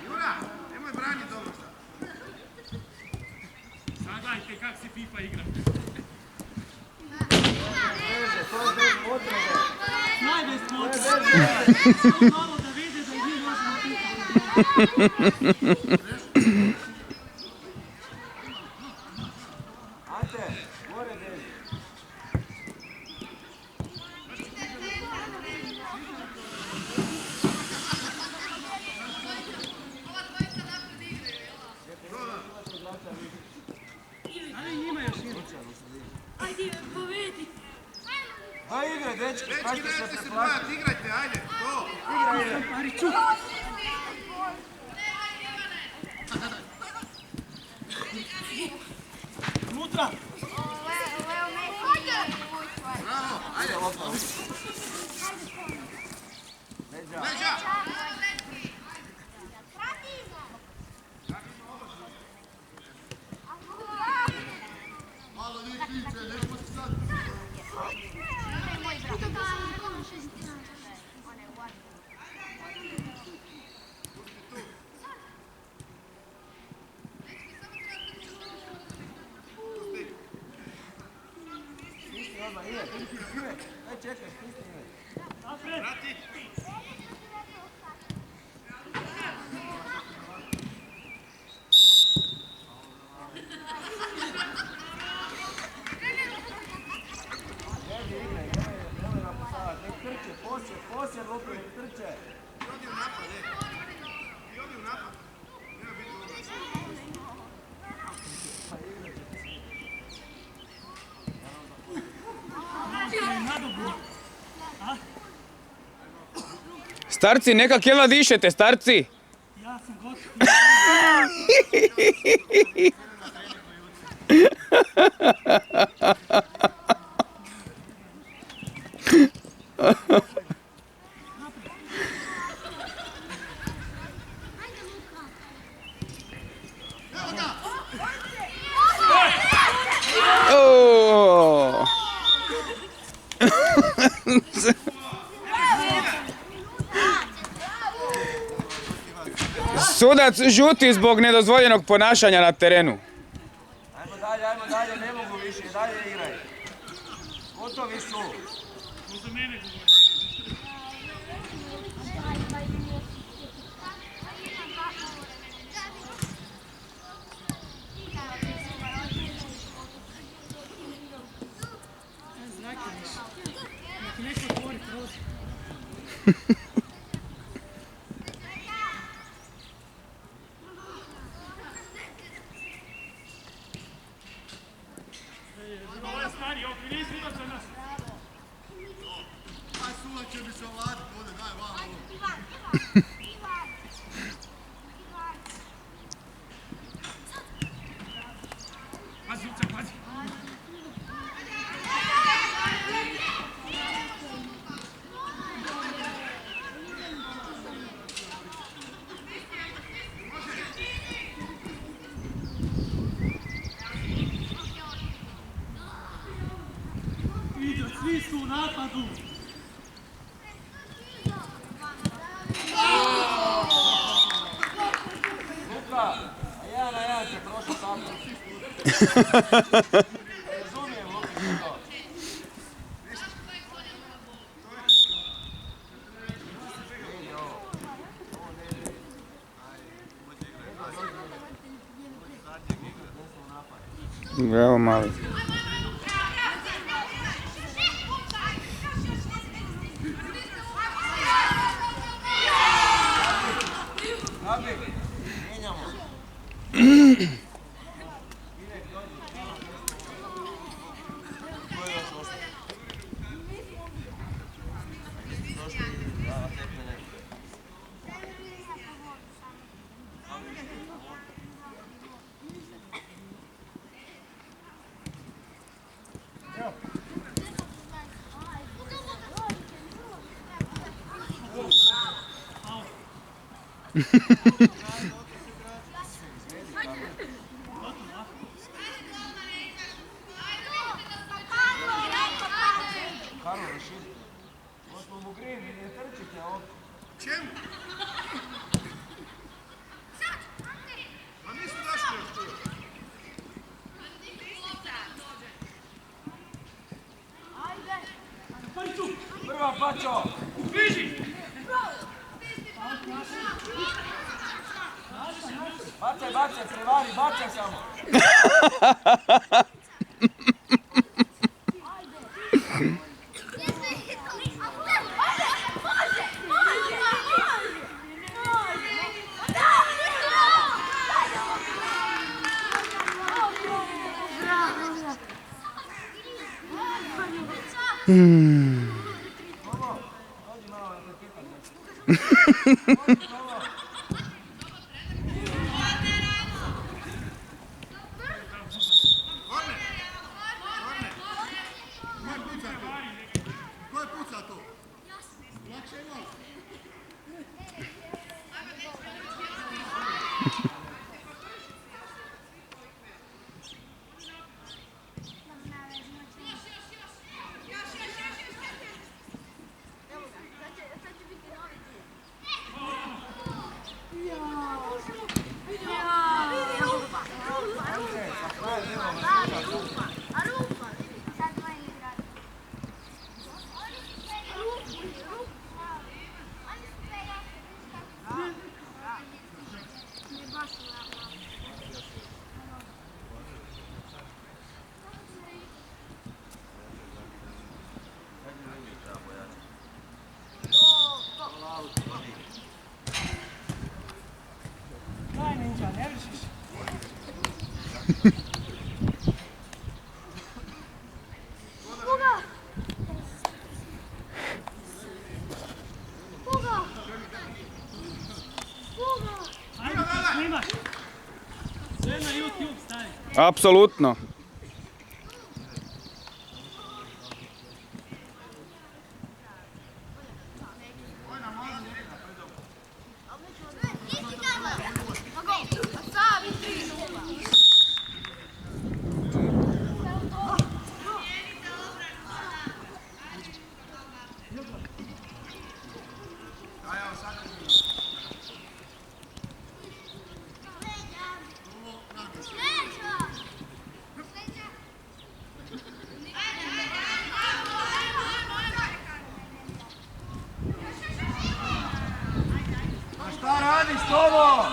Jura, nemoj braniti dobro sad. Sagledajte kak se FIFA igra. Snaj bez potrebe. Malo da vide da i mi možemo FIFA. Ante, gore beži. Ali njima još ima. Ajde, povedi. Daj igraj, dečki, kažete se preplašiti. Igrajte, ajde, to. Igraj. Mariću. Unutra. Bravo, ajde. Leđa. Leđa. Malo nije kliče, nema se sad. Aj čekaj, stisni ime. Vrati. Poslije lupi, nek trče. I odi u napad, I odi u napad. Nema biti Starci, neka kjela dišete, starci! Ja sam gotov. Sudac žuti zbog nedozvoljenog ponašanja na terenu. Ajmo dalje, ne mogu više, dalje igraj. Gotovi su. Za mene govori. Znake više. Neki neko otvori prozor. Stari, ok, nisi imat za nas. Aj, Sula će mi se ovladiti, ovdje, daj, malo. Pazi, Uca, pazi. Svi su u napadu. Luka, a ja na jedan će prošao tako. Razumijem, Luka, to. Evo mali. Pačo! Bacaj, prevari, bacaj samo! Daj, Ninja, ne vršiš. Ajde, snimaš. Sve na YouTube stavi. Apsolutno. Šta radiš, Tomo?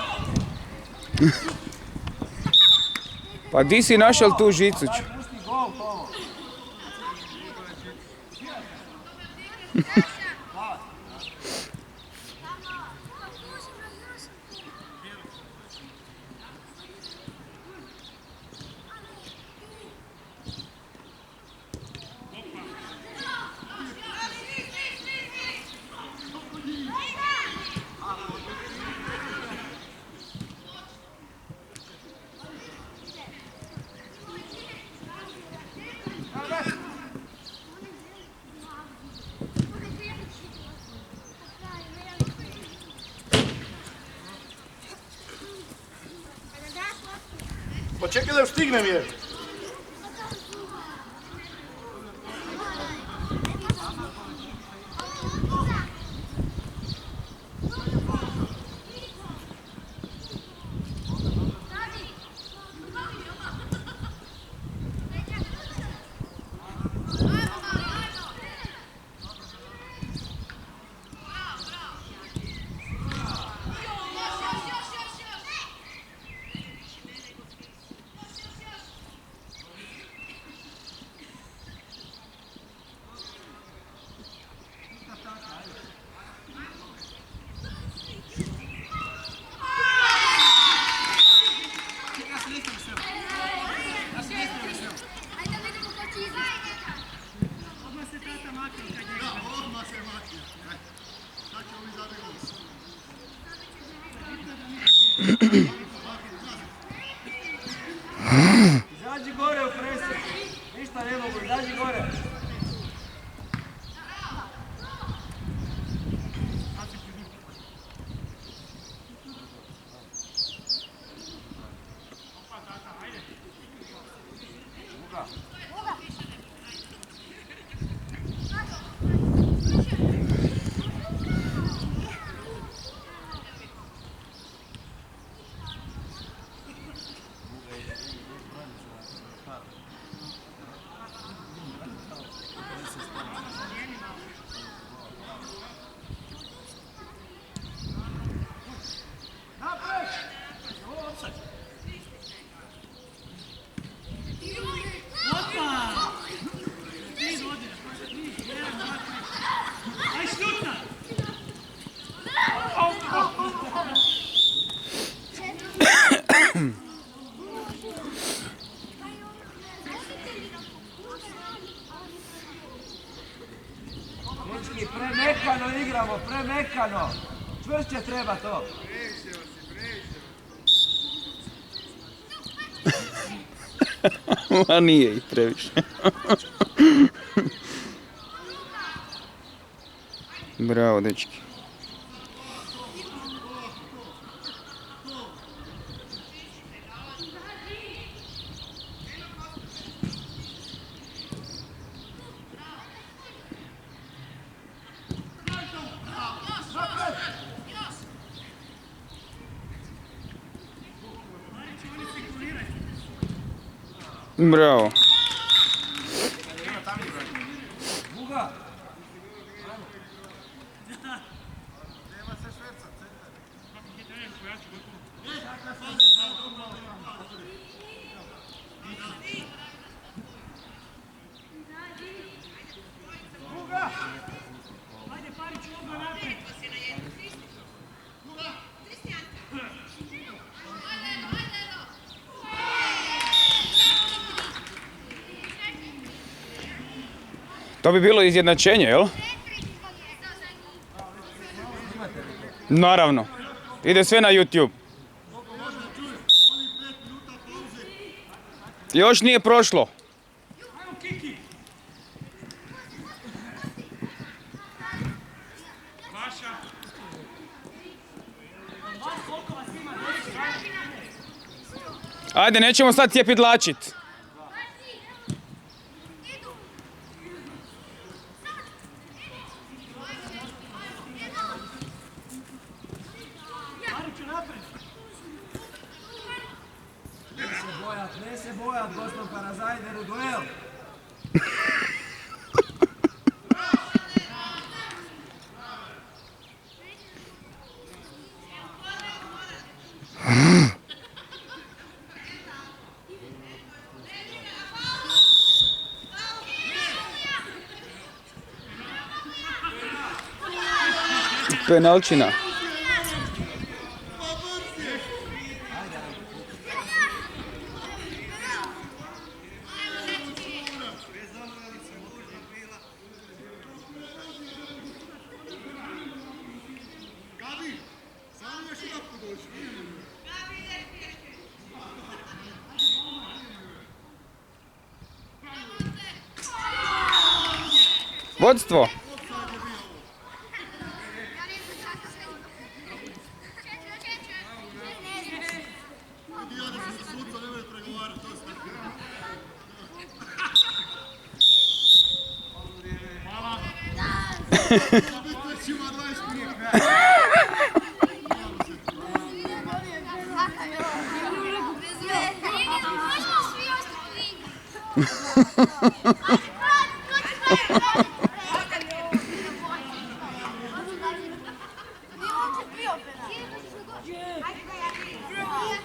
Pa di si našel tu žicu? Daj, pusti gol, Tomo. Pa čekaj da još stignem je. Izađi gore u presu. Ništa ne mogu, izađi gore. Miki, premekano igramo, premekano. Čvršće treba to. Ma nije ih previše. Bravo, dečki. Bravo. Buga. Ajde, Pariću, odmah naprijed. To bi bilo izjednačenje, jel? Naravno. Ide sve na YouTube. Još nije prošlo. Ajmo, Kiki. Vaša. Vas koliko vas ima? Ajde, nećemo sad cijepidlačit. Pariću, naprijed. Ne se bojat, Gostom Parazajderu, duel. Penalčina. Vodstvo.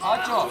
Ačo,